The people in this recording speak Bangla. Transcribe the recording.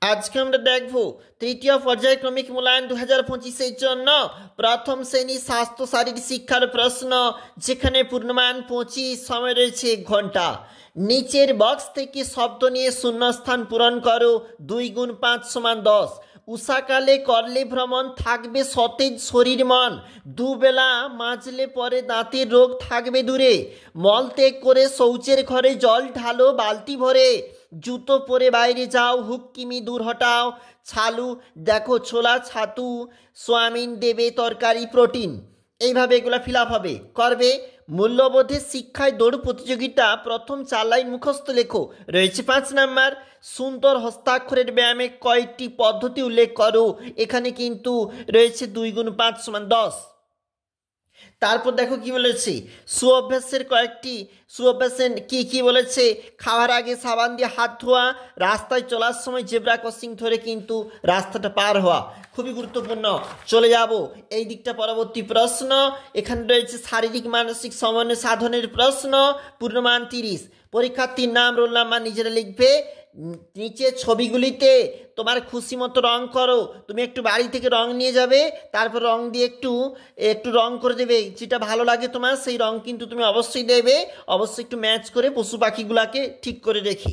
আজকে আমরা দেখব তৃতীয় পর্যায়ক্রমিক মূল্যায়ন 2025-এর জন্য প্রথম শ্রেণী স্বাস্থ্য শারীরিক শিক্ষার প্রশ্ন, যেখানে পূর্ণমান 25, সময় রয়েছে 1 ঘন্টা। নিচের বক্স থেকে শব্দ নিয়ে শূন্যস্থান পূরণ করো। 2 × 5 = 10। উষাকালে করলে ভ্রমণ, থাকবে সতেজ শরীর মন। দুবেলা মাজলে পরে দাঁতের রোগ থাকবে দূরে। মলত্যাগ করে শৌচের ঘরে জল ঢালো বালতি ভরে। জুতো পরে বাইরে যাও, হুক্কিমি দূর হটাও। ছালু দেখো ছোলা ছাতু, সোয়াবিন দেবে তরকারি প্রোটিন। এইভাবে এগুলো ফিল আপ হবে, করবে। মূল্যবোধের শিক্ষায় দৌড় প্রতিযোগিতা, প্রথম 4 লাইন মুখস্থ লেখো। রয়েছে 5 নাম্বার। সুন্দর হস্তাক্ষরের ব্যায়ামে কয়েকটি পদ্ধতি উল্লেখ করো। এখানে কিন্তু রয়েছে 2 × 5 = 10। তারপর দেখো কি বলেছে, সুঅভ্যাসের কয়েকটি সুঅভ্যাসের কি বলেছে। খাওয়ার আগে সাবান দিয়ে হাত ধোয়া, রাস্তায় চলার সময় জেব্রা ক্রসিং ধরে কিন্তু রাস্তাটা পার হওয়া, খুবই গুরুত্বপূর্ণ। চলে যাব এই দিকটা, পরবর্তী প্রশ্ন। এখানে রয়েছে শারীরিক মানসিক সমন্বয় সাধনের প্রশ্ন, পূর্ণমান 30। পরীক্ষার্থীর নাম, রোল নাম্বার নিজেরা লিখবে। নিচে ছবিগুলিতে তোমার খুশি মতো রং করো। তুমি একটু বাড়ি থেকে রং নিয়ে যাবে, তারপর রং দিয়ে একটু একটু রং করে দেবে, যেটা ভালো লাগে তোমার সেই রং কিন্তু তুমি অবশ্যই দেবে। অবশ্যই একটু ম্যাচ করে পশু পাখিগুলাকে ঠিক করে রেখে।